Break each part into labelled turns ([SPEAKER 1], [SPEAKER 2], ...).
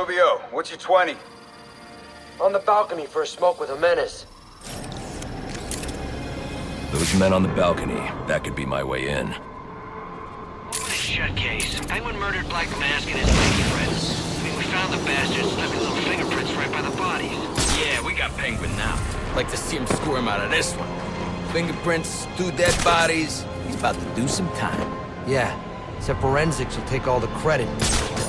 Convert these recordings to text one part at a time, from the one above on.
[SPEAKER 1] Rubio, what's your 20?
[SPEAKER 2] On the balcony for a smoke with a menace.
[SPEAKER 3] Those men on the balcony, that could be my way in.
[SPEAKER 4] What was this shut case? Penguin murdered Black Mask and his lady friends. I mean, we found the bastards, stuck his little fingerprints right by the bodies.
[SPEAKER 5] Yeah, we got Penguin now. Like to see him squirm out of this one. Fingerprints, 2 dead bodies. He's about to do some time.
[SPEAKER 2] Yeah, except forensics will take all the credit.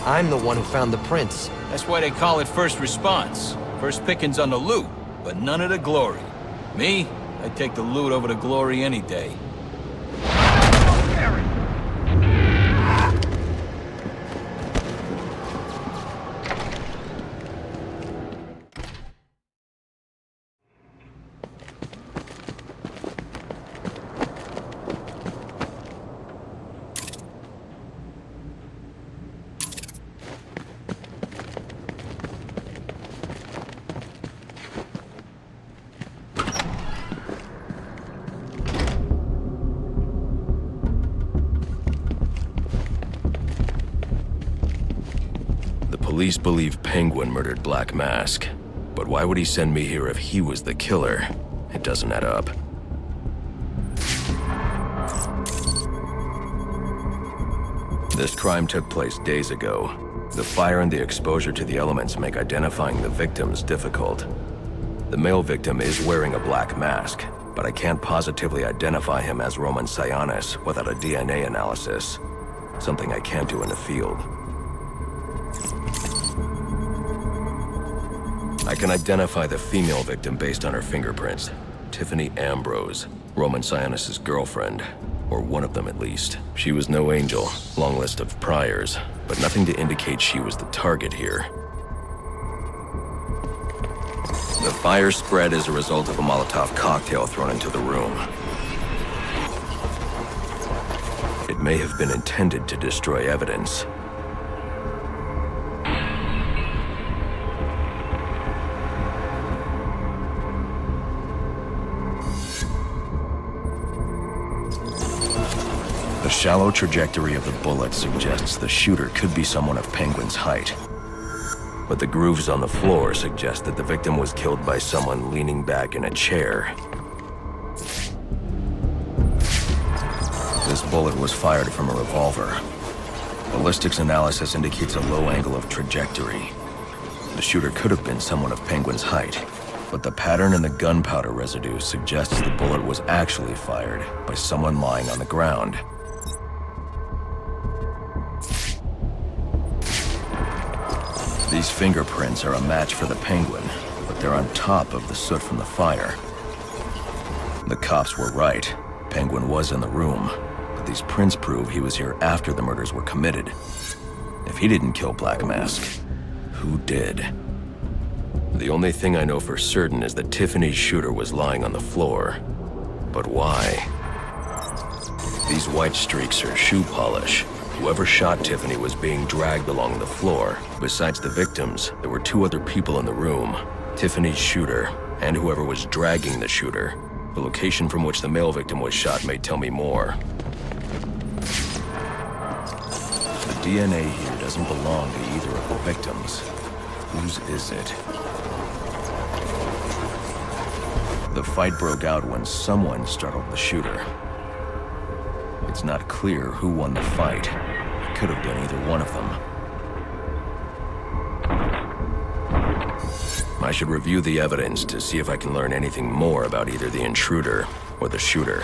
[SPEAKER 2] I'm the one who found the prints.
[SPEAKER 5] That's why they call it first response. First pickings on the loot, but none of the glory. Me, I'd take the loot over the glory any day.
[SPEAKER 3] Police believe Penguin murdered Black Mask, but why would he send me here if he was the killer? It doesn't add up. This crime took place days ago. The fire and the exposure to the elements make identifying the victims difficult. The male victim is wearing a black mask, but I can't positively identify him as Roman Sionis without a DNA analysis, something I can't do in the field. I can identify the female victim based on her fingerprints. Tiffany Ambrose, Roman Sionis' girlfriend, or one of them at least. She was no angel, long list of priors, but nothing to indicate she was the target here. The fire spread as a result of a Molotov cocktail thrown into the room. It may have been intended to destroy evidence. The shallow trajectory of the bullet suggests the shooter could be someone of Penguin's height. But the grooves on the floor suggest that the victim was killed by someone leaning back in a chair. This bullet was fired from a revolver. Ballistics analysis indicates a low angle of trajectory. The shooter could have been someone of Penguin's height, but the pattern in the gunpowder residue suggests the bullet was actually fired by someone lying on the ground. These fingerprints are a match for the Penguin, but they're on top of the soot from the fire. The cops were right. Penguin was in the room, but these prints prove he was here after the murders were committed. If he didn't kill Black Mask, who did? The only thing I know for certain is that Tiffany's shooter was lying on the floor. But why? These white streaks are shoe polish. Whoever shot Tiffany was being dragged along the floor. Besides the victims, there were 2 other people in the room. Tiffany's shooter, and whoever was dragging the shooter. The location from which the male victim was shot may tell me more. The DNA here doesn't belong to either of the victims. Whose is it? The fight broke out when someone startled the shooter. It's not clear who won the fight. It could have been either one of them. I should review the evidence to see if I can learn anything more about either the intruder or the shooter.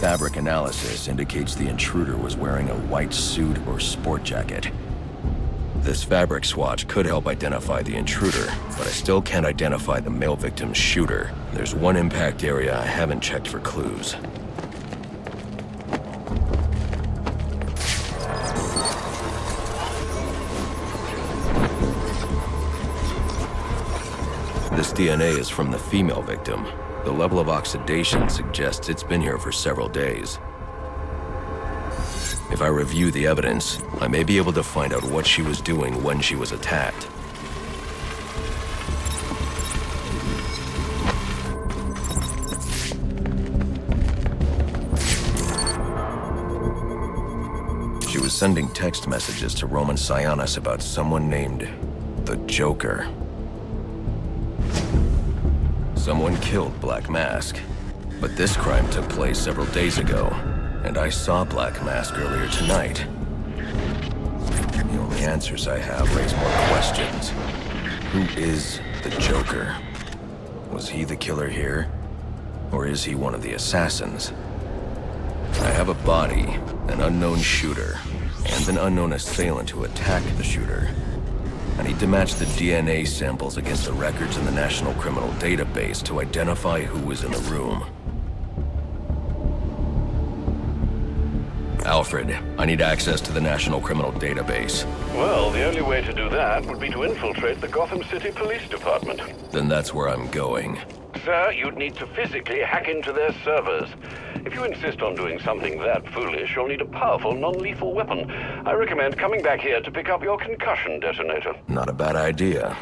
[SPEAKER 3] Fabric analysis indicates the intruder was wearing a white suit or sport jacket. This fabric swatch could help identify the intruder, but I still can't identify the male victim's shooter. There's one impact area I haven't checked for clues. This DNA is from the female victim. The level of oxidation suggests it's been here for several days. If I review the evidence, I may be able to find out what she was doing when she was attacked. She was sending text messages to Roman Sionis about someone named the Joker. Someone killed Black Mask, but this crime took place several days ago, and I saw Black Mask earlier tonight. The only answers I have raise more questions. Who is the Joker? Was he the killer here? Or is he one of the assassins? I have a body, an unknown shooter, and an unknown assailant who attacked the shooter. I need to match the DNA samples against the records in the National Criminal Database to identify who was in the room. Alfred, I need access to the National Criminal Database.
[SPEAKER 1] Well, the only way to do that would be to infiltrate the Gotham City Police Department.
[SPEAKER 3] Then that's where I'm going.
[SPEAKER 1] Sir, you'd need to physically hack into their servers. If you insist on doing something that foolish, you'll need a powerful, non-lethal weapon. I recommend coming back here to pick up your concussion detonator.
[SPEAKER 3] Not a bad idea.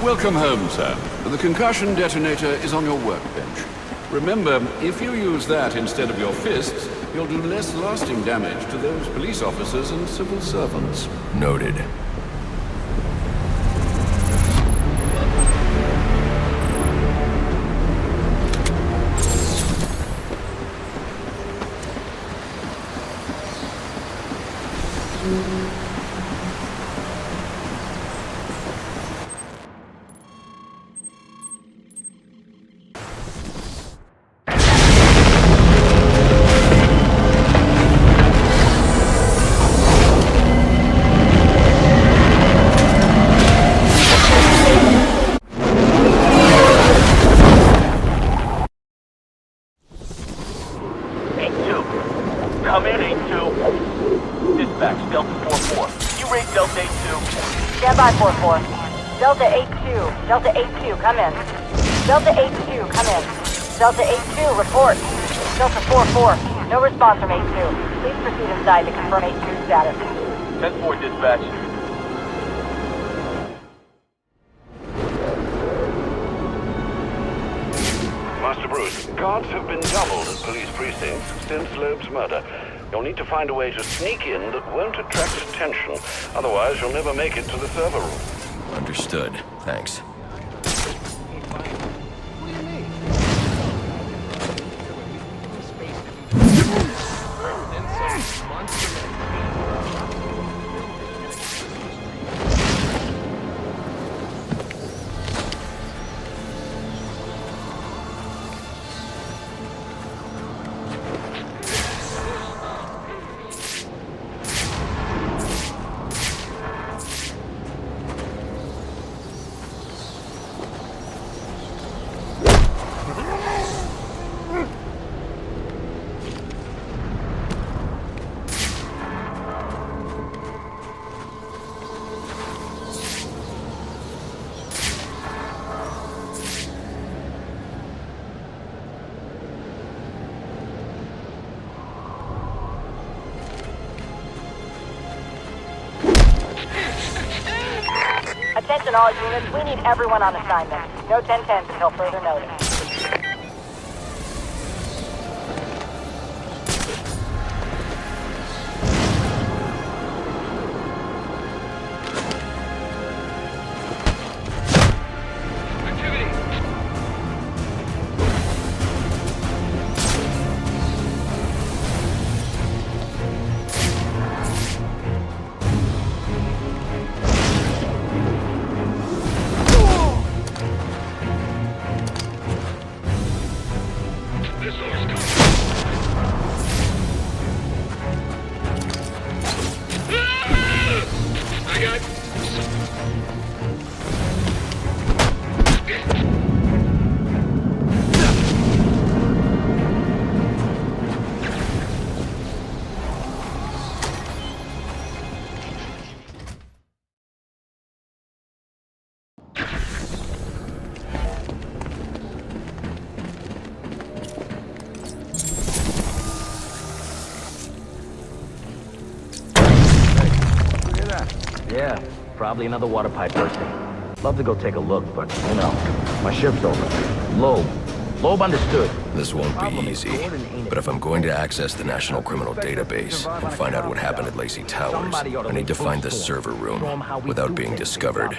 [SPEAKER 6] Welcome home, sir. The concussion detonator is on your workbench. Remember, if you use that instead of your fists, you'll do less lasting damage to those police officers and civil servants.
[SPEAKER 3] Noted.
[SPEAKER 7] Come in, 8-2. Dispatch, Delta 4-4. You read Delta 8-2.
[SPEAKER 8] Stand by, 4-4. Delta 8-2. Delta 8-2, come in. Delta 8-2, come in. Delta 8-2, report. Delta 4-4, no response from 8-2. Please proceed inside to confirm 8-2 status.
[SPEAKER 7] 10-4, dispatch.
[SPEAKER 1] Master Bruce, guards have been doubled at police precincts since Loeb's murder. You'll need to find a way to sneak in that won't attract attention. Otherwise, you'll never make it to the server room.
[SPEAKER 3] Understood. Thanks.
[SPEAKER 8] Attention all units, we need everyone on assignment. No 10-10s until further notice.
[SPEAKER 7] Yeah, probably another water pipe bursting. Love to go take a look, but, you know, my shift's over. Loeb understood.
[SPEAKER 3] This won't be easy, but if I'm going to access the National Criminal Database and find out what happened at Lacey Towers, I need to find the server room without being discovered.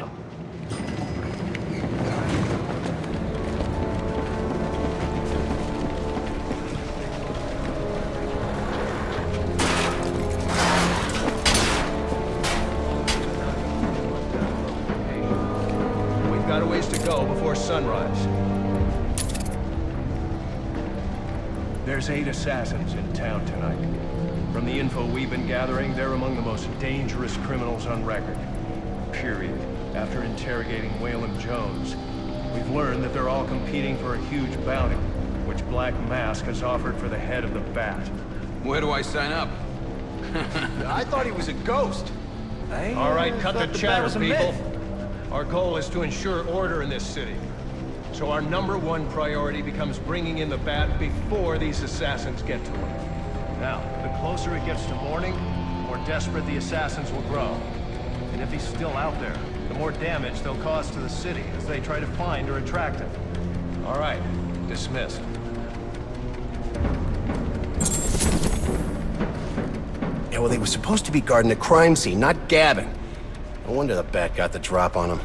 [SPEAKER 9] We've got a ways to go before sunrise. There's 8 assassins in town tonight. From the info we've been gathering, they're among the most dangerous criminals on record. Period. After interrogating Waylon Jones, we've learned that they're all competing for a huge bounty, which Black Mask has offered for the head of the Bat.
[SPEAKER 5] Where do I sign up?
[SPEAKER 9] I thought he was a ghost. All right, cut the chatter, people. Our goal is to ensure order in this city. So our #1 priority becomes bringing in the Bat before these assassins get to him. Now, the closer it gets to morning, the more desperate the assassins will grow. And if he's still out there, the more damage they'll cause to the city as they try to find or attract him. All right, dismissed.
[SPEAKER 10] Yeah, well, they were supposed to be guarding the crime scene, not gabbing. No wonder the Bat got the drop on them.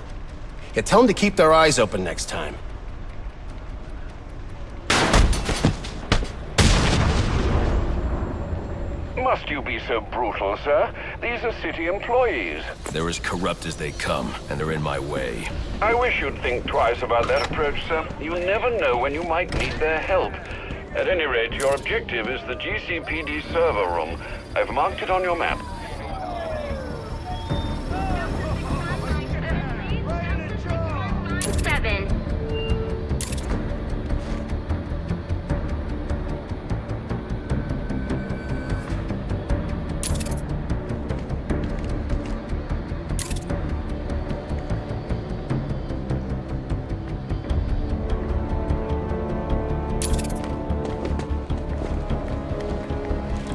[SPEAKER 10] Yeah, tell them to keep their eyes open next time.
[SPEAKER 1] Must you be so brutal, sir? These are city employees.
[SPEAKER 3] They're as corrupt as they come, and they're in my way.
[SPEAKER 1] I wish you'd think twice about that approach, sir. You never know when you might need their help. At any rate, your objective is the GCPD server room. I've marked it on your map.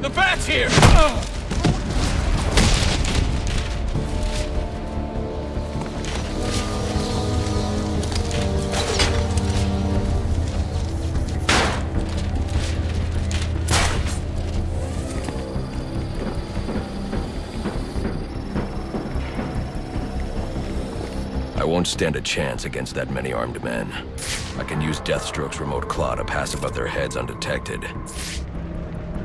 [SPEAKER 5] The Bat's here!
[SPEAKER 3] I won't stand a chance against that many armed men. I can use Deathstroke's remote claw to pass above their heads undetected.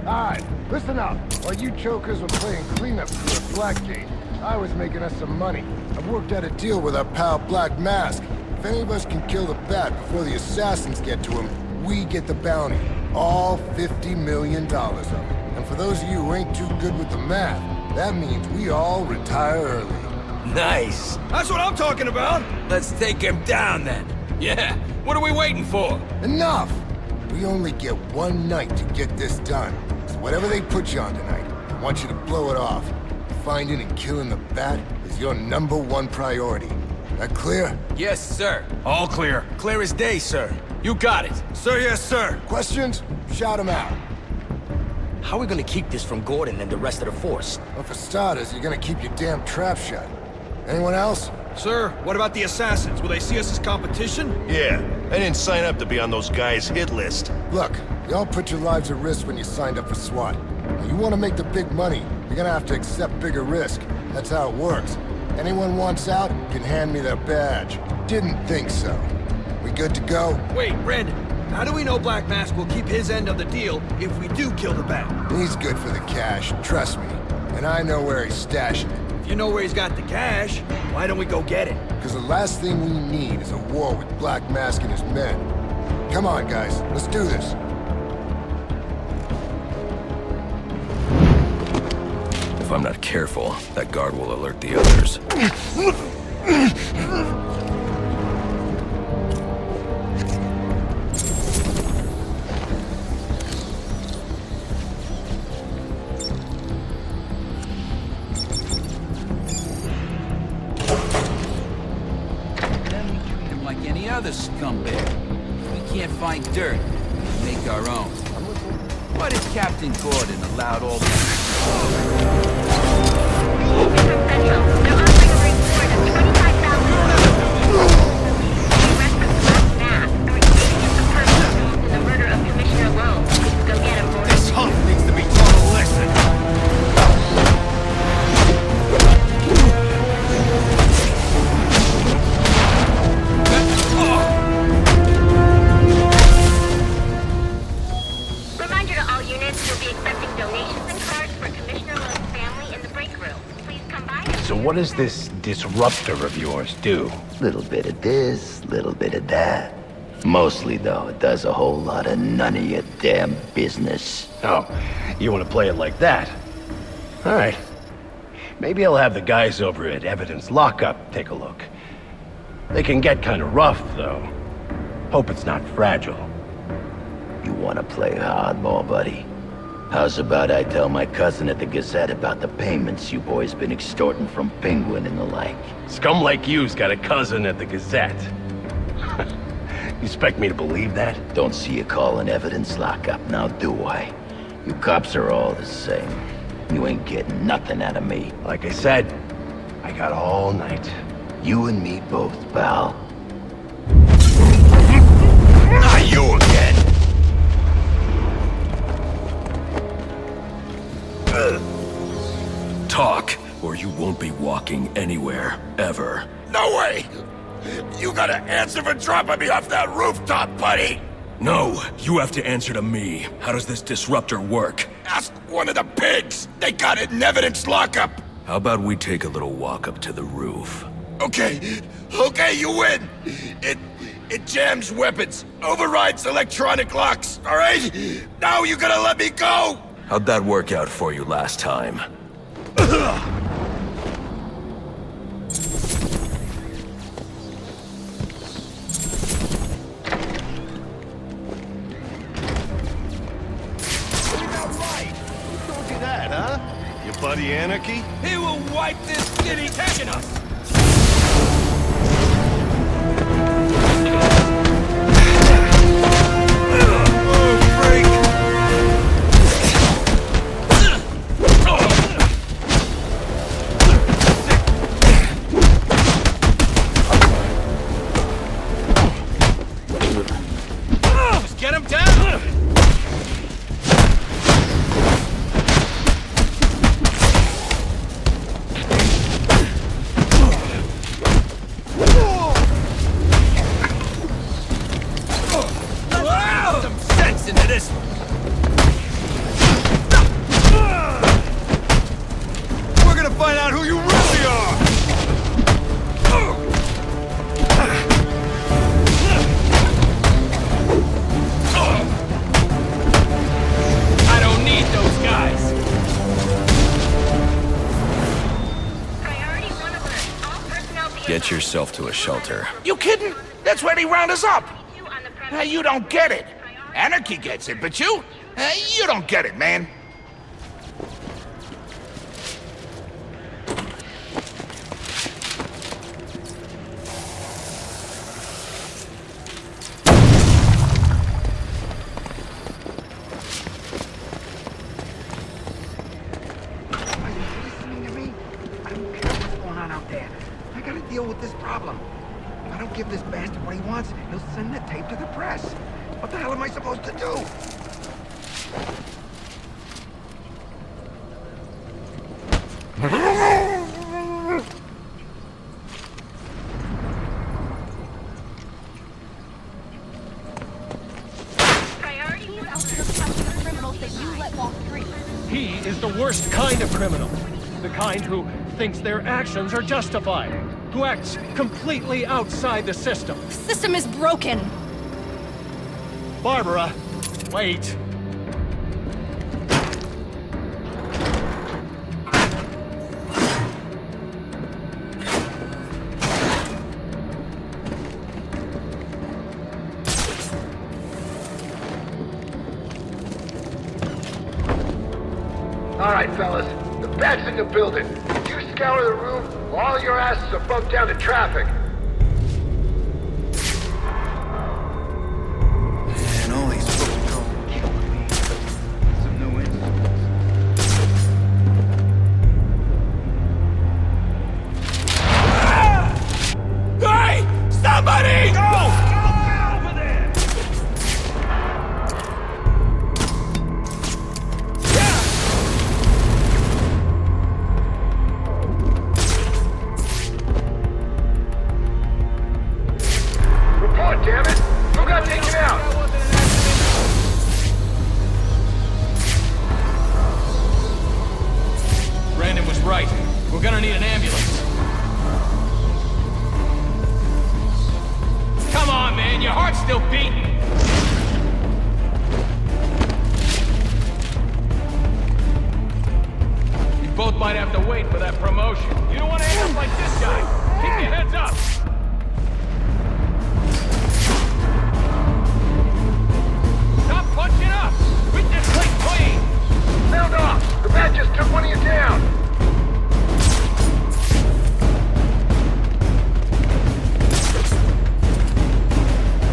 [SPEAKER 11] Alright, listen up. While you chokers were playing cleanup crew at Blackgate, I was making us some money. I've worked out a deal with our pal Black Mask. If any of us can kill the Bat before the assassins get to him, we get the bounty. All $50 million of it. And for those of you who ain't too good with the math, that means we all retire early.
[SPEAKER 2] Nice.
[SPEAKER 5] That's what I'm talking about!
[SPEAKER 2] Let's take him down then.
[SPEAKER 5] Yeah, what are we waiting for?
[SPEAKER 11] Enough! We only get one night to get this done. So whatever they put you on tonight, I want you to blow it off. Finding and killing the Bat is your #1 priority. That clear?
[SPEAKER 2] Yes, sir. All clear. Clear as day, sir.
[SPEAKER 5] You got it.
[SPEAKER 2] Sir, yes, sir.
[SPEAKER 11] Questions? Shout them out.
[SPEAKER 2] How are we gonna keep this from Gordon and the rest of the force?
[SPEAKER 11] Well, for starters, you're gonna keep your damn trap shut. Anyone else?
[SPEAKER 5] Sir, what about the assassins? Will they see us as competition?
[SPEAKER 12] Yeah, I didn't sign up to be on those guys' hit list.
[SPEAKER 11] Look, y'all put your lives at risk when you signed up for SWAT. Now, you want to make the big money, you're gonna have to accept bigger risk. That's how it works. Anyone wants out can hand me their badge. Didn't think so. We good to go?
[SPEAKER 5] Wait, Red, how do we know Black Mask will keep his end of the deal if we do kill the Bat?
[SPEAKER 11] He's good for the cash, trust me. And I know where he's stashing it.
[SPEAKER 5] If you know where he's got the cash, why don't we go get it?
[SPEAKER 11] Because the last thing we need is a war with Black Mask and his men. Come on, guys, let's do this.
[SPEAKER 3] If I'm not careful, that guard will alert the others.
[SPEAKER 13] Other scumbag. We can't find dirt. We make our own. What if Captain Gordon allowed all this?
[SPEAKER 8] Central. They're on
[SPEAKER 12] This hunk needs to be taught a lesson.
[SPEAKER 14] Reminder to all units, you'll be accepting donations and cards for Commissioner Lowe's family in the break room. Please come by.
[SPEAKER 10] So what does this disruptor of yours do?
[SPEAKER 7] Little bit of this, little bit of that. Mostly, though, it does a whole lot of none of your damn business.
[SPEAKER 10] Oh, you want to play it like that? All right. Maybe I'll have the guys over at Evidence Lockup take a look. They can get kind of rough, though. Hope it's not fragile.
[SPEAKER 7] You want to play hardball, buddy? How's about I tell my cousin at the Gazette about the payments you boys been extorting from Penguin and the like?
[SPEAKER 10] Scum like you's got a cousin at the Gazette. You expect me to believe that?
[SPEAKER 7] Don't see you calling Evidence Lockup, now do I? You cops are all the same. You ain't getting nothing out of me.
[SPEAKER 10] Like I said, I got all night.
[SPEAKER 7] You and me both, pal.
[SPEAKER 12] Not you again!
[SPEAKER 3] Talk, or you won't be walking anywhere, ever.
[SPEAKER 12] No way! You gotta answer for dropping me off that rooftop, buddy!
[SPEAKER 3] No, you have to answer to me. How does this disruptor work?
[SPEAKER 12] Ask one of the pigs! They got it in Evidence Lockup!
[SPEAKER 3] How about we take a little walk up to the roof?
[SPEAKER 12] Okay, you win! It jams weapons, overrides electronic locks, alright? Now you gotta let me go!
[SPEAKER 3] How'd that work out for you last time?
[SPEAKER 12] Buddy Anarchy?
[SPEAKER 5] He will wipe this city taking us! Just get him down!
[SPEAKER 3] Get yourself to a shelter.
[SPEAKER 15] You kidding? That's where they round us up. You don't get it. Anarchy gets it, but you don't get it, man.
[SPEAKER 16] Deal with this problem. If I don't give this bastard what he wants, he'll send the tape to the press. What the hell am I supposed to do?
[SPEAKER 9] He is the worst kind of criminal. The kind who thinks their actions are justified. Who acts completely outside the system.
[SPEAKER 17] The system is broken.
[SPEAKER 9] Barbara, wait.
[SPEAKER 11] All right, fellas. The bat's in the building. You scour the room, all your asses are bumped down to traffic.
[SPEAKER 16] Man, all these folks are killing me. Some new
[SPEAKER 15] Hey!
[SPEAKER 11] on, damn it! Who got taken out?
[SPEAKER 5] Brandon was right. We're gonna need an ambulance. Come on, man, your heart's still beating. You both might have to wait for that promotion. You don't want to end up like this guy. Keep your heads up. Stop punching up. We just play clean.
[SPEAKER 11] Sound off! The bat just took one of you down!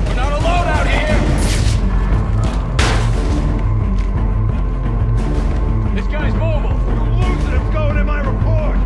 [SPEAKER 5] We're not alone out here! This guy's mobile!
[SPEAKER 11] You losing him going in my report!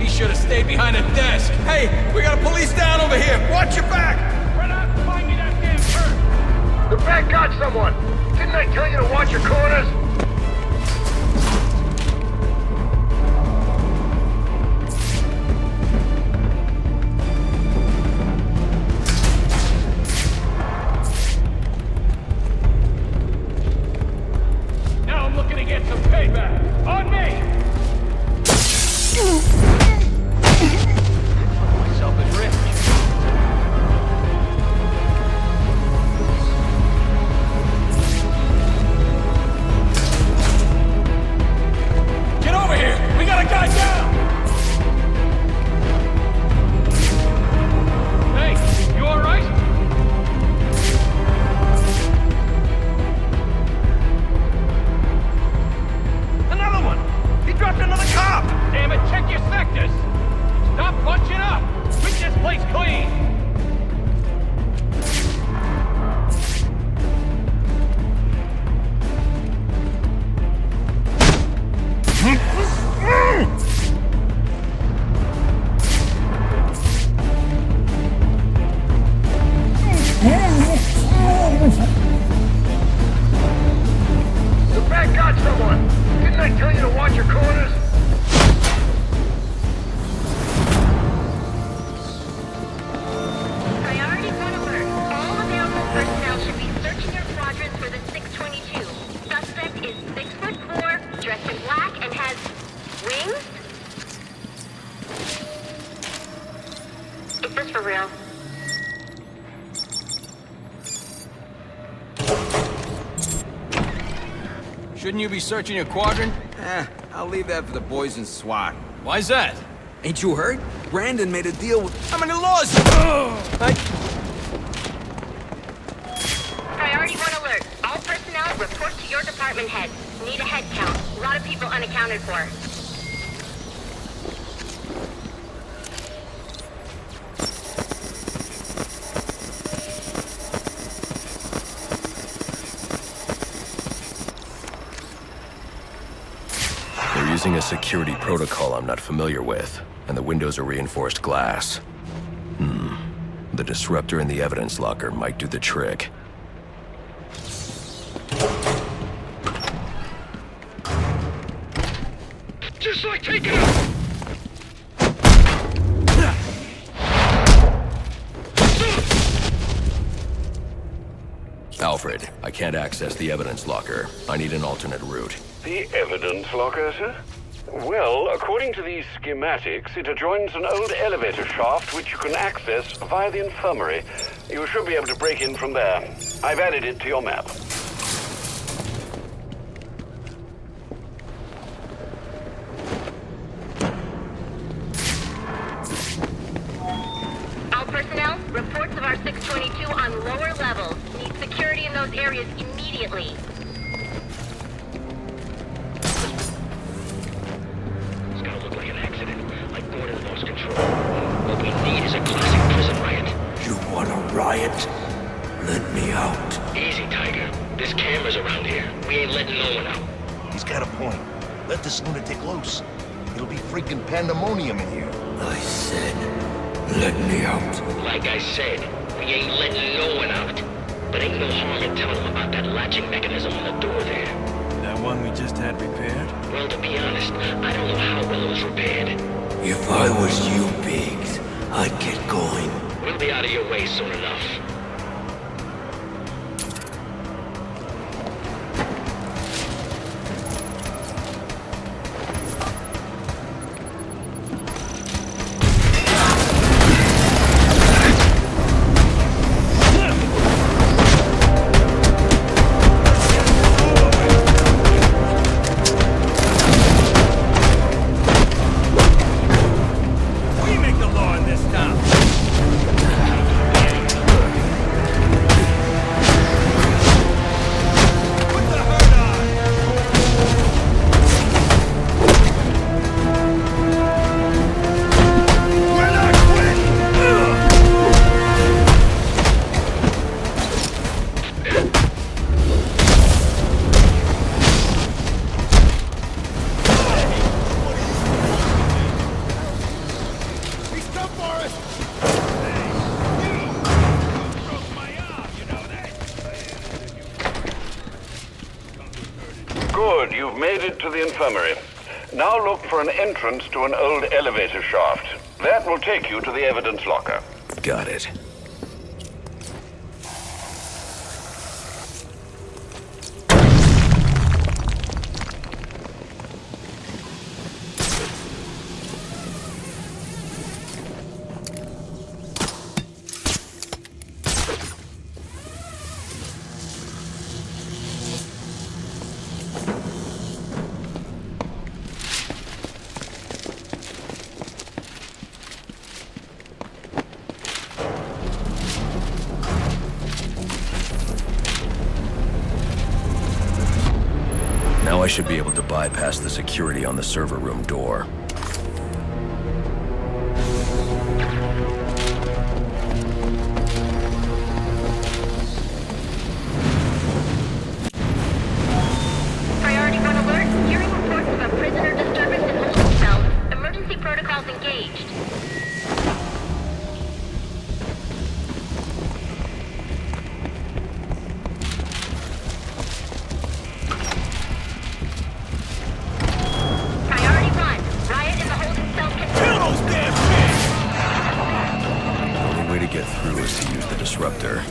[SPEAKER 5] He should have stayed behind a desk. Hey, we got a police down over here. Watch your back. Run out and find me that damn perp.
[SPEAKER 11] The bat got someone! Didn't I tell you to watch your corners?
[SPEAKER 5] Now I'm looking to get some payback. On me. Myself is rich. Get over here! We got a guy down! Hey, you alright? Another one! He dropped another cop! Damn it, check your sectors! Stop bunching up! Keep this place clean!
[SPEAKER 11] The bat got someone! Didn't I tell you to watch your corners?
[SPEAKER 14] Priority 1 alert. All available personnel should be searching your quadrants for the 622. Suspect is 6'4", dressed in black, and has wings? Is this for real?
[SPEAKER 5] Shouldn't you be searching your quadrant?
[SPEAKER 13] I'll leave that for the boys in SWAT.
[SPEAKER 5] Why's that?
[SPEAKER 13] Ain't you heard? Brandon made a deal with...
[SPEAKER 5] How many laws?
[SPEAKER 14] Priority 1 alert. All personnel report to your department head. Need a head count. A lot of people unaccounted for.
[SPEAKER 3] They're using a security protocol I'm not familiar with, and the windows are reinforced glass. The disruptor in the evidence locker might do the trick.
[SPEAKER 11] Just like taking out!
[SPEAKER 3] Alfred, I can't access the evidence locker. I need an alternate route.
[SPEAKER 1] The evidence locker, sir? Well, according to these schematics, it adjoins an old elevator shaft which you can access via the infirmary. You should be able to break in from there. I've added it to your map.
[SPEAKER 14] All personnel, reports of our 622 on lower levels. Need security in those areas immediately.
[SPEAKER 17] It's gonna look like an accident, like Gordon lost control. What we need is a classic prison riot.
[SPEAKER 12] You want a riot? Let me out.
[SPEAKER 17] Easy, Tiger. There's cameras around here. We ain't letting no one out.
[SPEAKER 12] He's got a point. Let this lunatic loose. It'll be freaking pandemonium in here. I said, let me out.
[SPEAKER 17] Like I said, we ain't letting no one out. But ain't no harm in telling him about that latching mechanism on the door there.
[SPEAKER 5] That one we just had repaired?
[SPEAKER 17] Well, to be honest, I don't know how well it was repaired.
[SPEAKER 18] If I was you, Biggs, I'd get going.
[SPEAKER 17] We'll be out of your way soon enough.
[SPEAKER 1] Good, you've made it to the infirmary. Now look for an entrance to an old elevator shaft. That will take you to the evidence locker.
[SPEAKER 3] Got it. Now I should be able to bypass the security on the server room door.
[SPEAKER 14] Priority 1 alert. Hearing reports of a prisoner disturbance in holding cells. Emergency protocols engaged.
[SPEAKER 3] Disruptor.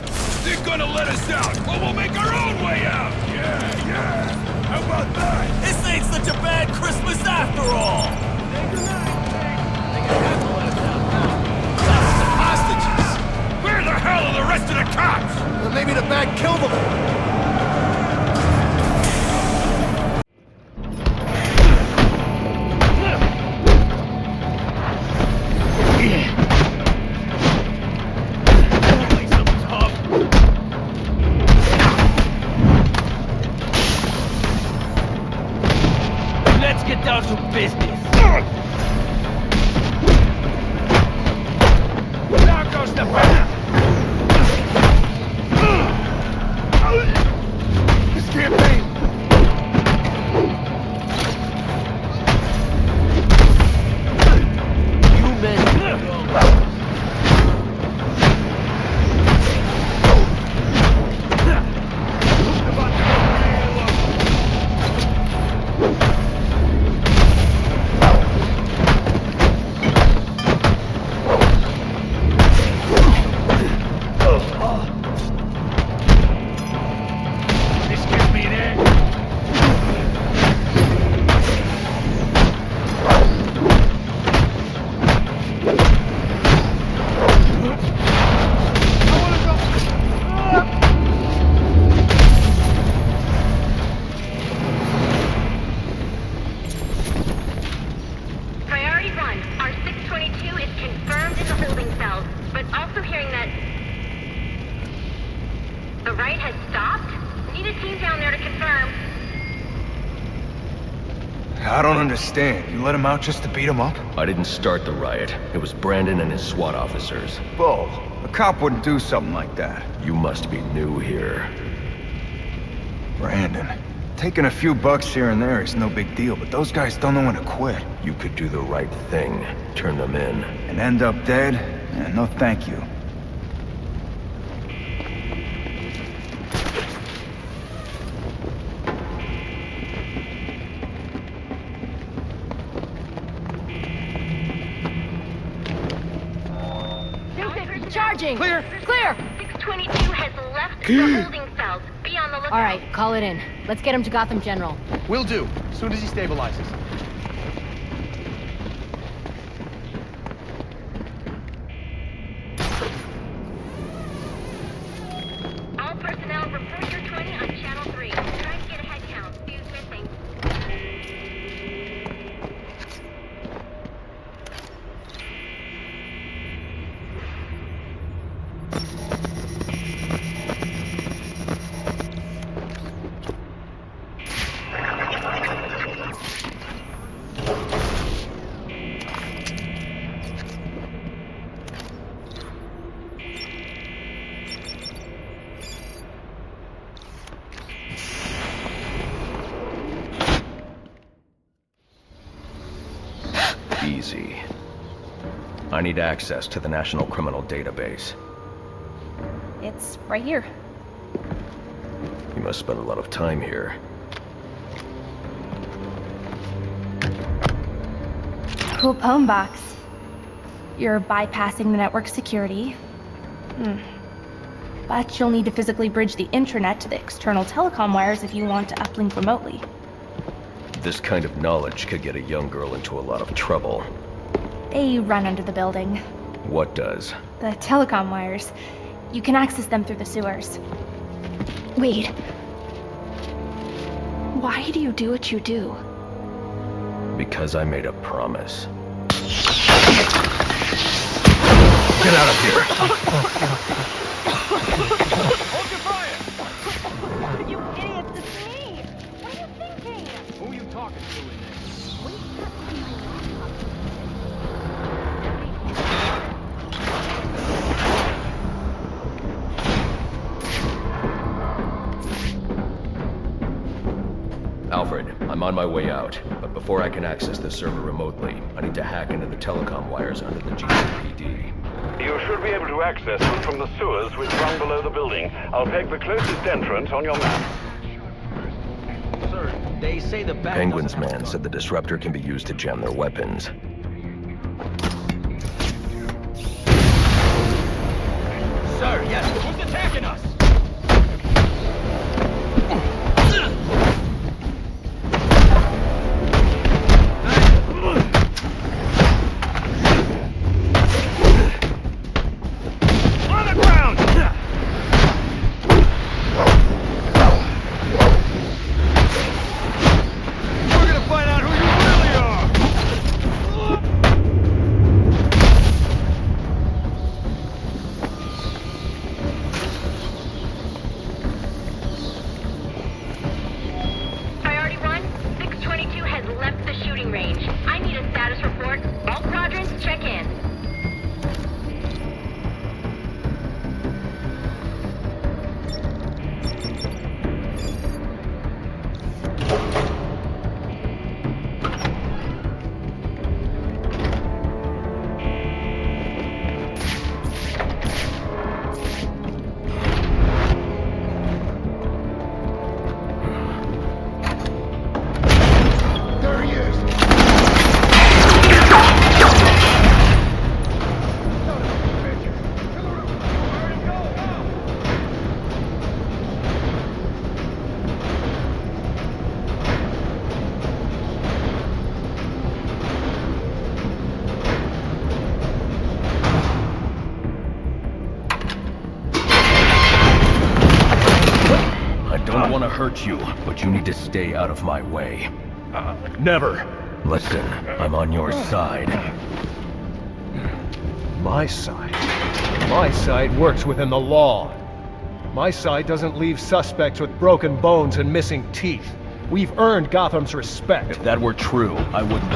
[SPEAKER 5] They're gonna let us out, or we'll make our own way out! Yeah. How about that? This ain't such a bad Christmas after all! Hostages! Where the hell are the rest of the cops?
[SPEAKER 10] Well, maybe the bag killed them!
[SPEAKER 18] Down to business. There goes the banner. This campaign. You men.
[SPEAKER 16] I don't understand. You let him out just to beat him up?
[SPEAKER 3] I didn't start the riot. It was Brandon and his SWAT officers.
[SPEAKER 16] Bull. A cop wouldn't do something like that.
[SPEAKER 3] You must be new here.
[SPEAKER 16] Brandon. Taking a few bucks here and there is no big deal, but those guys don't know when to quit.
[SPEAKER 3] You could do the right thing. Turn them in.
[SPEAKER 16] And end up dead? No thank you.
[SPEAKER 8] Charging! Clear! Clear!
[SPEAKER 14] 622 has left the holding cells. Be on the lookout.
[SPEAKER 8] Alright, call it in. Let's get him to Gotham General.
[SPEAKER 9] Will do, as soon as he stabilizes.
[SPEAKER 14] All personnel report your 20 on Channel 3. Try to get a head count. Who's missing?
[SPEAKER 3] Easy. I need access to the National Criminal Database.
[SPEAKER 19] It's right here.
[SPEAKER 3] You must spend a lot of time here.
[SPEAKER 19] Cool poem box. You're bypassing the network security. But you'll need to physically bridge the intranet to the external telecom wires if you want to uplink remotely.
[SPEAKER 3] This kind of knowledge could get a young girl into a lot of trouble.
[SPEAKER 19] They run under the building.
[SPEAKER 3] What does?
[SPEAKER 19] The telecom wires. You can access them through the sewers. Wait. Why do you do what you do?
[SPEAKER 3] Because I made a promise. Get out of here!
[SPEAKER 5] Hold your fire!
[SPEAKER 8] You idiots, it's me! What are you thinking?
[SPEAKER 5] Who are you talking to in there?
[SPEAKER 3] Alfred, I'm on my way out, but before I can access this server remotely, I need to hack into the telecom wires under the GCPD.
[SPEAKER 1] You should be able to access them from the sewers which run below the building. I'll peg the closest entrance on your map.
[SPEAKER 2] Sir, they say the bat
[SPEAKER 3] Penguin's
[SPEAKER 2] doesn't have
[SPEAKER 3] man
[SPEAKER 2] a
[SPEAKER 3] said the disruptor can be used to jam their weapons.
[SPEAKER 5] Sir, yes, who's attacking us?
[SPEAKER 3] Hurt you, but you need to stay out of my way.
[SPEAKER 10] Never.
[SPEAKER 3] Listen, I'm on your side.
[SPEAKER 9] My side? My side works within the law. My side doesn't leave suspects with broken bones and missing teeth. We've earned Gotham's respect.
[SPEAKER 3] If that were true, I wouldn't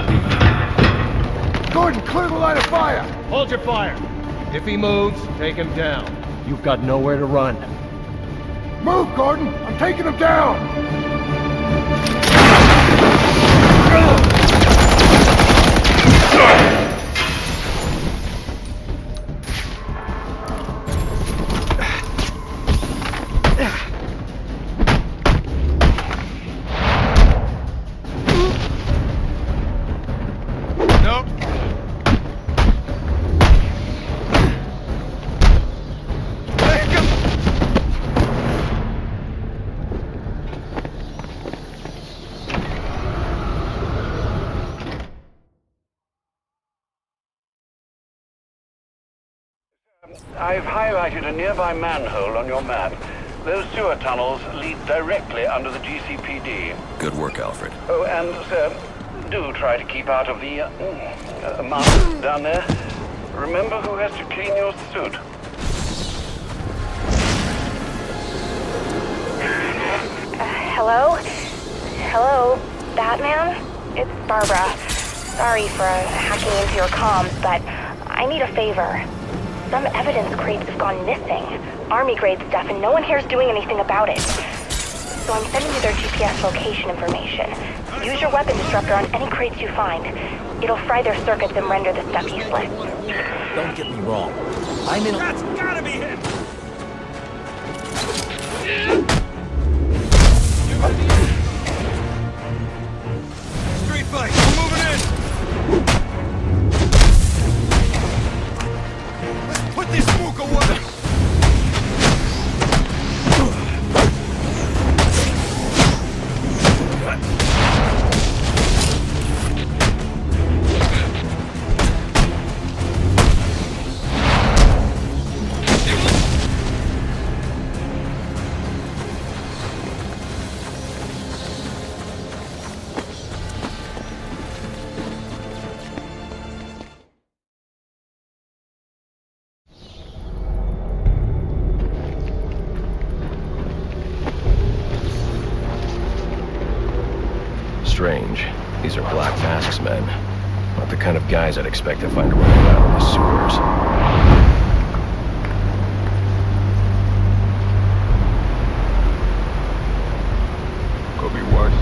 [SPEAKER 3] be.
[SPEAKER 11] Gordon, clear the line of fire!
[SPEAKER 9] Hold your fire. If he moves, take him down. You've got nowhere to run.
[SPEAKER 11] Move, Gordon! I'm taking him down!
[SPEAKER 1] I've highlighted a nearby manhole on your map. Those sewer tunnels lead directly under the GCPD.
[SPEAKER 3] Good work, Alfred.
[SPEAKER 1] Oh, and, sir, do try to keep out of the, mud down there. Remember who has to clean your suit.
[SPEAKER 20] Hello? Hello, Batman? It's Barbara. Sorry for hacking into your comms, but I need a favor. Some evidence crates have gone missing. Army-grade stuff, and no one here is doing anything about it. So I'm sending you their GPS location information. Use your weapon disruptor on any crates you find. It'll fry their circuits and render the stuff useless.
[SPEAKER 18] Don't get me wrong. I'm in.
[SPEAKER 5] That's gotta be him! Street fight, we're moving in! Let's put this spook away!
[SPEAKER 3] Strange. These are Black Mask's men. Not the kind of guys I'd expect to find running around in the sewers.
[SPEAKER 21] Could be worse.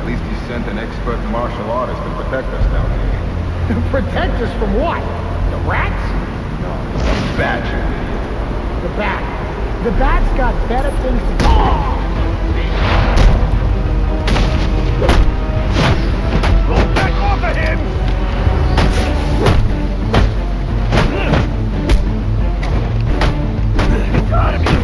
[SPEAKER 21] At least he sent an expert martial artist to protect us down here.
[SPEAKER 22] Protect us from what? The rats?
[SPEAKER 21] No, the bat, you idiot.
[SPEAKER 22] The bat. The bat's got better things to do.
[SPEAKER 5] Back off of him! You gotta be kidding!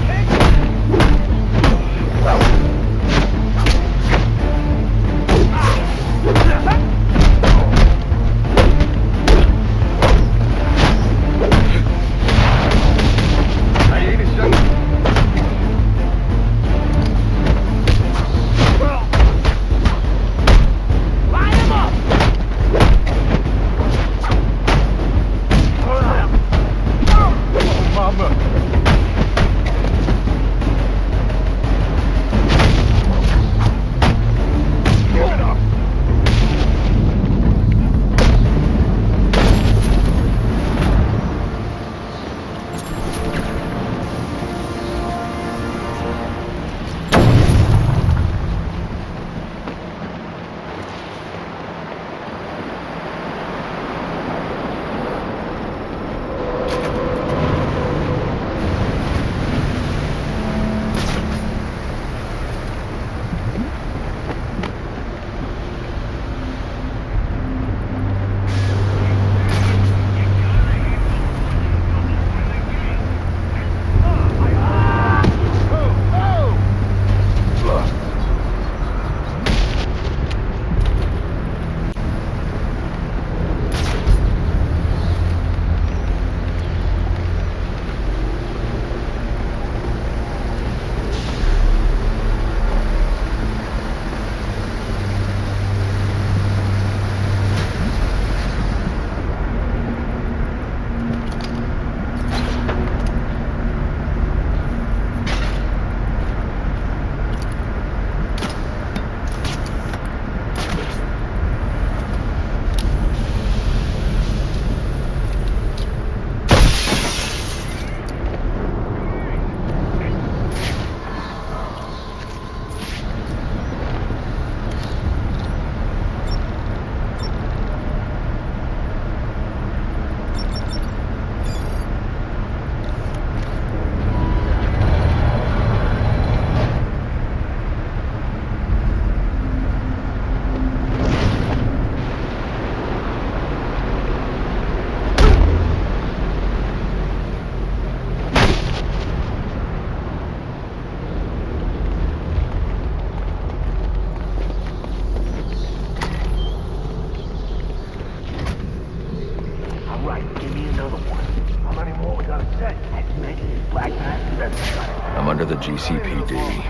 [SPEAKER 3] GCPD.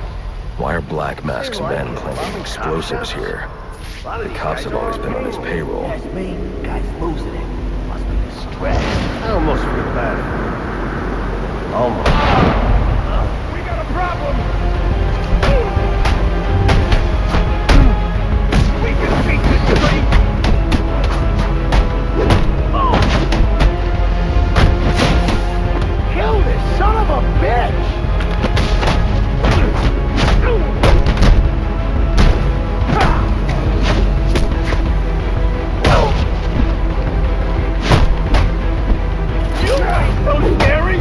[SPEAKER 3] Why are black masks men planting explosives here? The cops have always been on his payroll.
[SPEAKER 10] That's me. Guy's losing it. Must be the stress. I almost feel bad. Almost. We got a problem! We can beat this street! Kill this son of a bitch! So scary!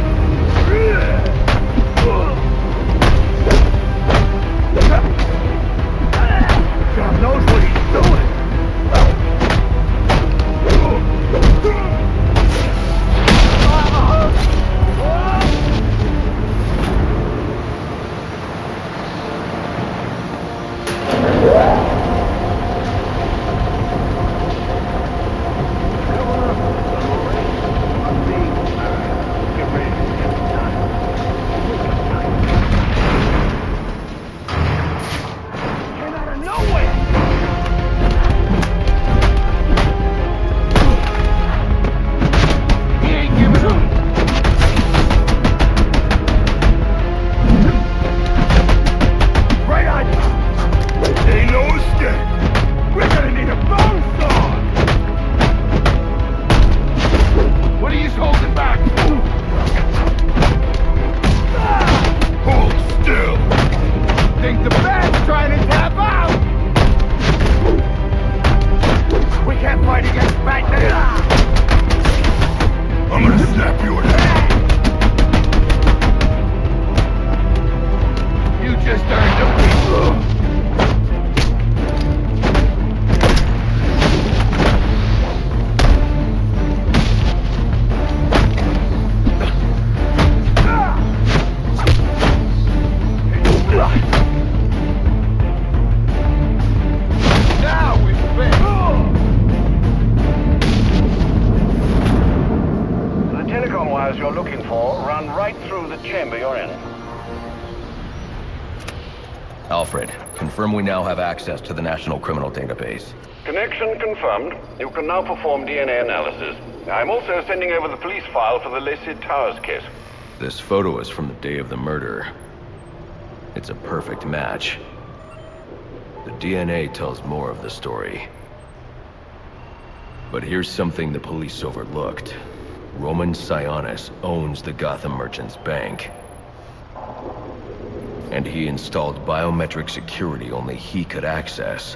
[SPEAKER 10] God knows what he's doing!
[SPEAKER 3] Confirm we now have access to the National Criminal Database.
[SPEAKER 1] Connection confirmed. You can now perform DNA analysis. I'm also sending over the police file for the Lacey Towers case.
[SPEAKER 3] This photo is from the day of the murder. It's a perfect match. The DNA tells more of the story. But here's something the police overlooked. Roman Sionis owns the Gotham Merchants Bank. And he installed biometric security only he could access.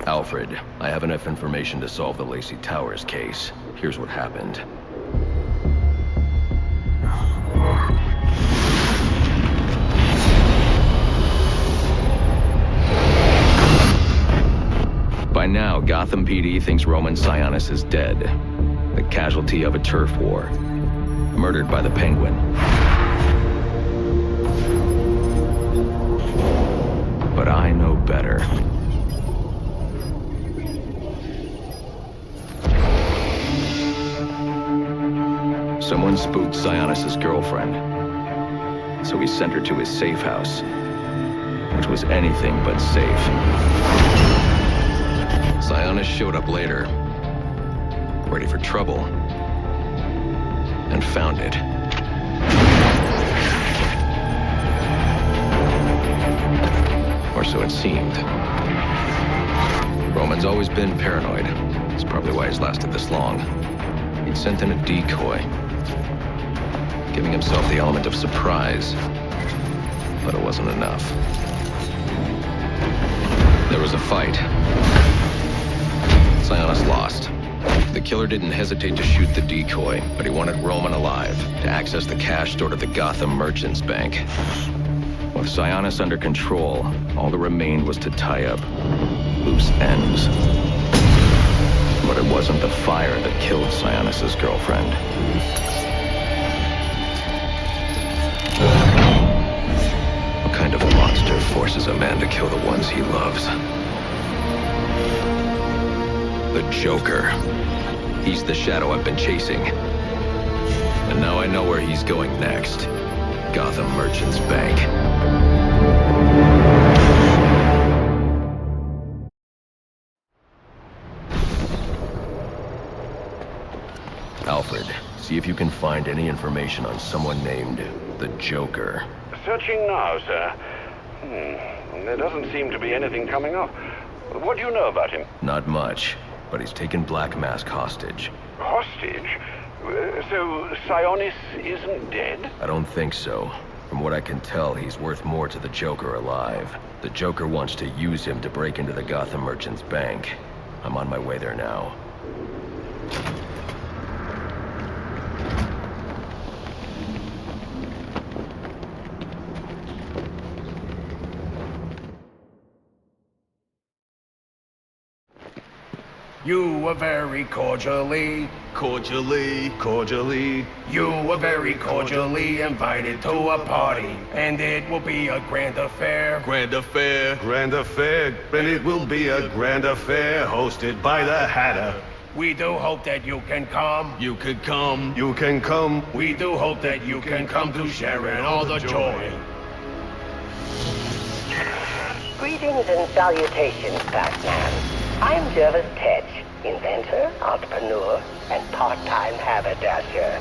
[SPEAKER 3] Alfred, I have enough information to solve the Lacey Towers case. Here's what happened. By now, Gotham PD thinks Roman Sionis is dead. The casualty of a turf war. Murdered by the Penguin. But I know better. Someone spooked Sionis' girlfriend. So he sent her to his safe house. Which was anything but safe. Sionis showed up later. Ready for trouble. And found it. Or so it seemed. Roman's always been paranoid. That's probably why he's lasted this long. He'd sent in a decoy. Giving himself the element of surprise. But it wasn't enough. There was a fight. Sionis lost. The killer didn't hesitate to shoot the decoy, but he wanted Roman alive to access the cash stored at the Gotham Merchants Bank. With Sionis under control, all that remained was to tie up loose ends. But it wasn't the fire that killed Sionis' girlfriend. What kind of monster forces a man to kill the ones he loves? The Joker. He's the shadow I've been chasing. And now I know where he's going next. Gotham Merchants Bank. Alfred, see if you can find any information on someone named the Joker.
[SPEAKER 1] Searching now, sir. There doesn't seem to be anything coming up. What do you know about him?
[SPEAKER 3] Not much, but he's taken Black Mask hostage.
[SPEAKER 1] Hostage? So Sionis isn't dead?
[SPEAKER 3] I don't think so. From what I can tell, he's worth more to the Joker alive. The Joker wants to use him to break into the Gotham Merchants Bank. I'm on my way there now.
[SPEAKER 10] You were very cordially, you were very cordially invited to a party, and it will be a grand affair.
[SPEAKER 21] Grand affair, and it will be a grand affair hosted by the Hatter.
[SPEAKER 10] We do hope that you can come.
[SPEAKER 21] You can come.
[SPEAKER 10] We do hope that you can come to share in all the joy.
[SPEAKER 4] Greetings and salutations, Batman. I'm Jervis Tetch, inventor, entrepreneur, and part-time haberdasher.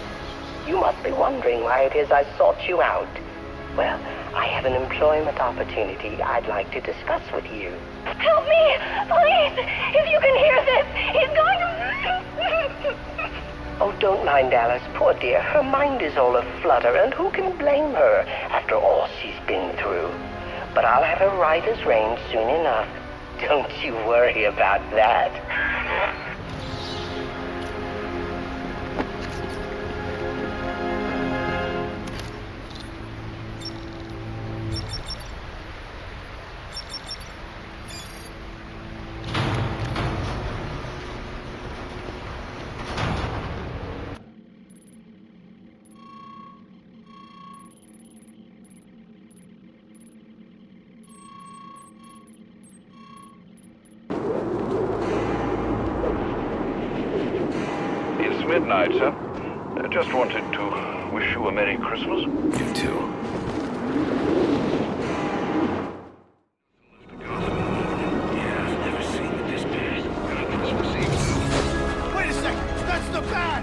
[SPEAKER 4] You must be wondering why it is I sought you out. Well, I have an employment opportunity I'd like to discuss with you.
[SPEAKER 14] Help me! Please! If you can hear this, he's going to...
[SPEAKER 4] Oh, don't mind Alice, poor dear. Her mind is all aflutter, and who can blame her after all she's been through? But I'll have her right as rain soon enough. Don't you worry about that.
[SPEAKER 1] Midnight, sir. Just wanted to wish you a Merry Christmas.
[SPEAKER 3] You too.
[SPEAKER 12] Wait a second! That's the bat!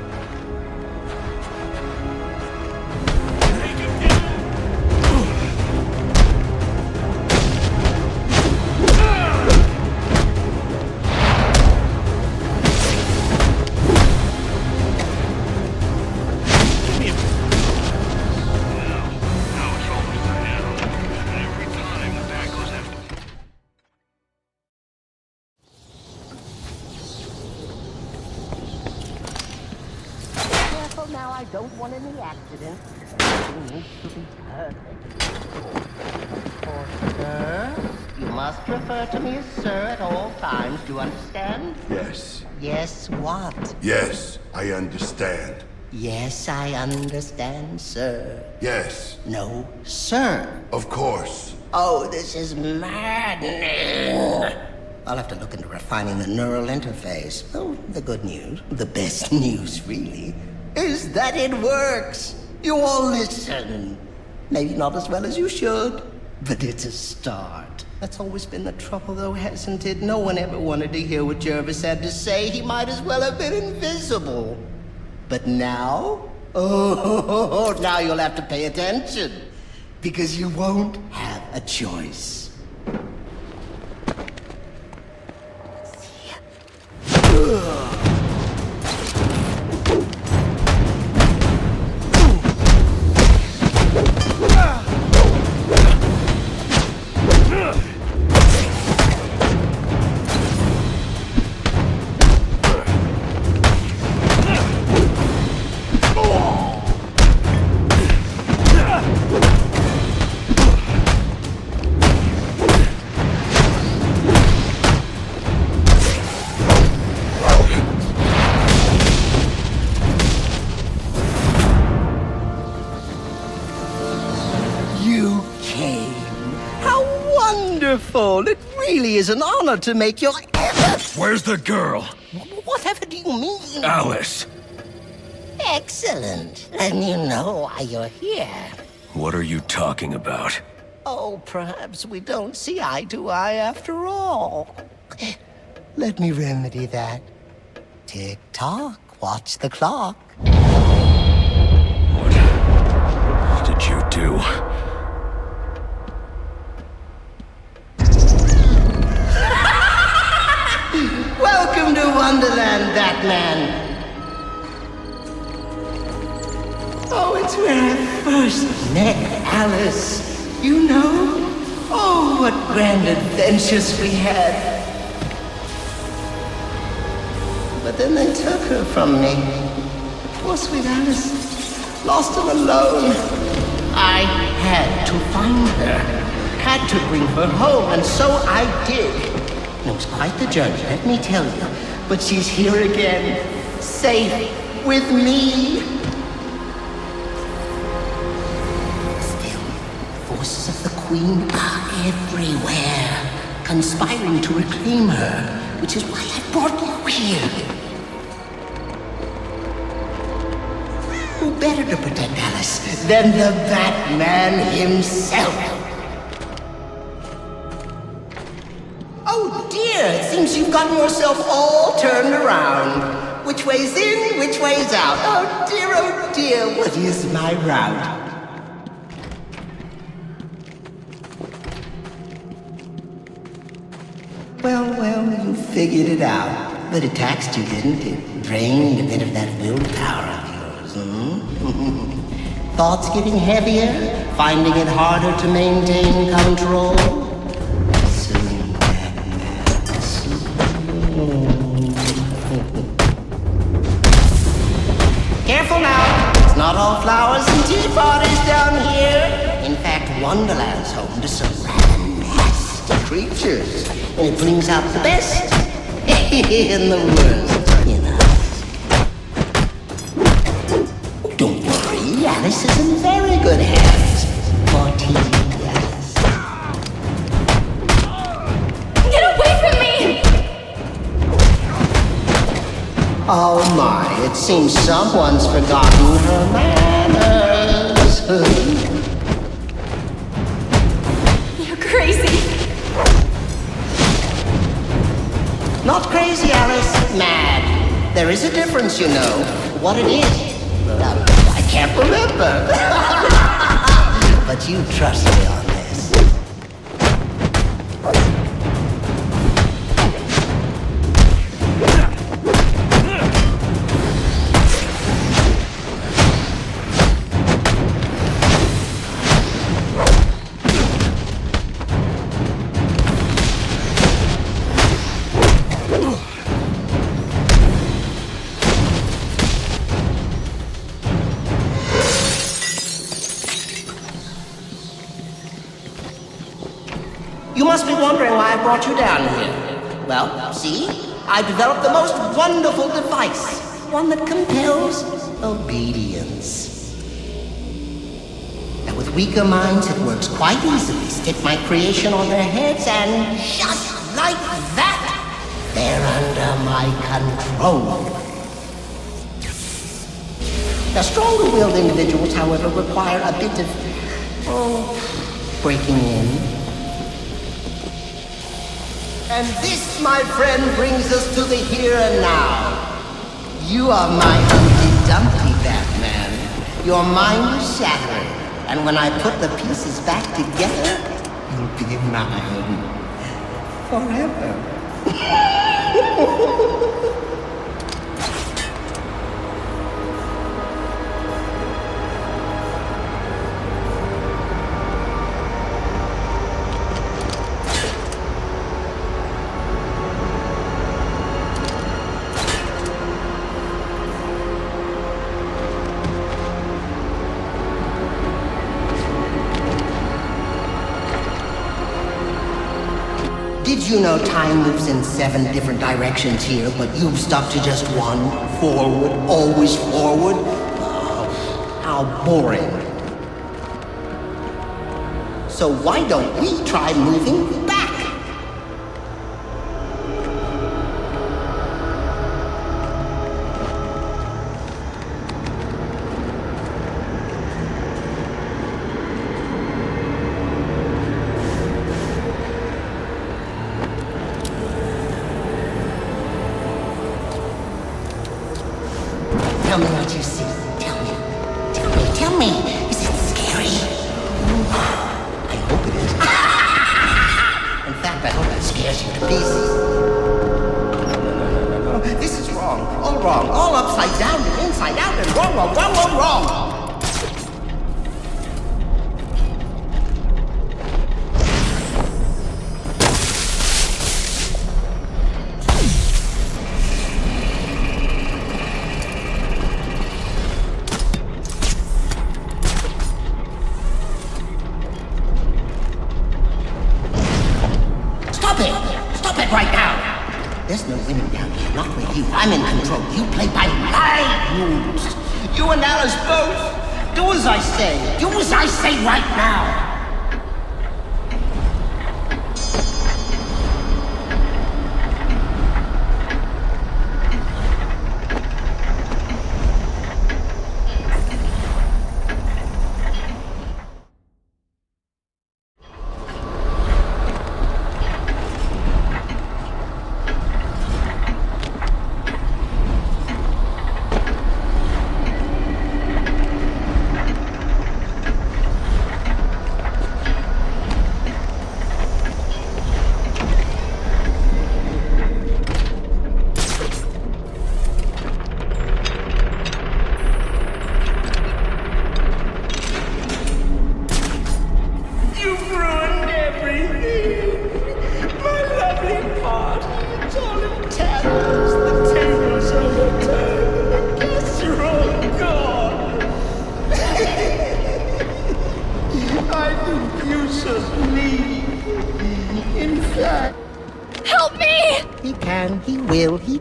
[SPEAKER 4] Now I don't want any accidents. Everything needs to be perfect. For sir, you must refer to me as sir at all times. Do you understand?
[SPEAKER 12] Yes.
[SPEAKER 4] Yes, what?
[SPEAKER 12] Yes, I understand.
[SPEAKER 4] Yes, I understand, sir.
[SPEAKER 12] Yes.
[SPEAKER 4] No, sir.
[SPEAKER 12] Of course.
[SPEAKER 4] Oh, this is maddening. I'll have to look into refining the neural interface. Oh, the good news, the best news, really, is that it works. You all listen. Maybe not as well as you should, but it's a start. That's always been the trouble, though, hasn't it? No one ever wanted to hear what Jervis had to say. He might as well have been invisible. But now? Oh, now you'll have to pay attention, because you won't have a choice. It really is an honor to make your...
[SPEAKER 3] Where's the girl?
[SPEAKER 4] Whatever do you mean?
[SPEAKER 3] Alice.
[SPEAKER 4] Excellent. And you know why you're here.
[SPEAKER 3] What are you talking about?
[SPEAKER 4] Oh, perhaps we don't see eye to eye after all. Let me remedy that. Tick-tock, watch the clock.
[SPEAKER 3] What did you do?
[SPEAKER 4] Welcome to Wonderland, Batman. Oh, it's where I first met Alice. You know? Oh, what grand adventures we had. But then they took her from me. Poor sweet Alice. Lost and alone. I had to find her. Had to bring her home, and so I did. And it was quite the journey, let me tell you. But she's here again. Safe with me. Forces of the Queen are everywhere, conspiring to reclaim her, which is why I brought you here. Who better to protect Alice than the Batman himself? Oh dear, it seems you've gotten yourself all turned around. Which way's in, which way's out? Oh dear, what is my route? Well, you figured it out. But it taxed you, didn't it? Drained a bit of that willpower of yours, Thoughts getting heavier? Finding it harder to maintain control? Soon. Careful now! It's not all flowers and tea parties down here. In fact, Wonderland's home to some rather nasty creatures. And it brings out the best in the worst, you know. Don't worry, Alice is in very good hands. Yes.
[SPEAKER 19] Get away from me!
[SPEAKER 4] Oh my, it seems someone's forgotten her manners.
[SPEAKER 19] You're crazy.
[SPEAKER 4] Not crazy, Alice. Mad. There is a difference, you know. What it is, I can't remember. But you trust me on this. You must be wondering why I brought you down here. Well, see? I developed the most wonderful device. One that compels obedience. Now, with weaker minds, it works quite easily. Stick my creation on their heads and just like that, they're under my control. Now, stronger-willed individuals, however, require a bit of, breaking in. And this, my friend, brings us to the here and now. You are my Humpty Dumpty, Batman. Your mind is shattered, and when I put the pieces back together, you'll be mine forever. Did you know time moves in 7 different directions here, but you've stuck to just one? Forward, always forward? Oh, how boring. So why don't we try moving back? Tell me what you see. Tell me. Is it scary? I hope it is. In fact, I hope it scares you to pieces. No. This is wrong. All wrong. All upside down and inside out and wrong. Stop it right now! There's no winning down here, not with you. I'm in control. You play by my rules. You and Alice both. Do as I say. Do as I say right now.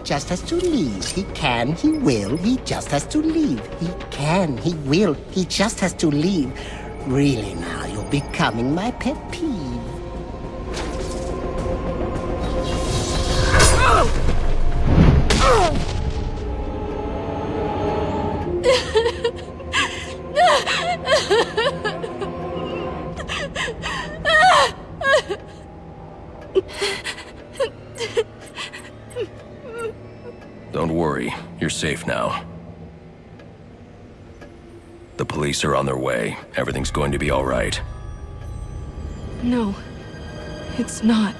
[SPEAKER 4] Just has to leave. He can, he will, he just has to leave. He can, he will, he just has to leave. Really now, you're becoming my pet peeve.
[SPEAKER 3] Don't worry, you're safe now. The police are on their way. Everything's going to be all right.
[SPEAKER 6] No, it's not.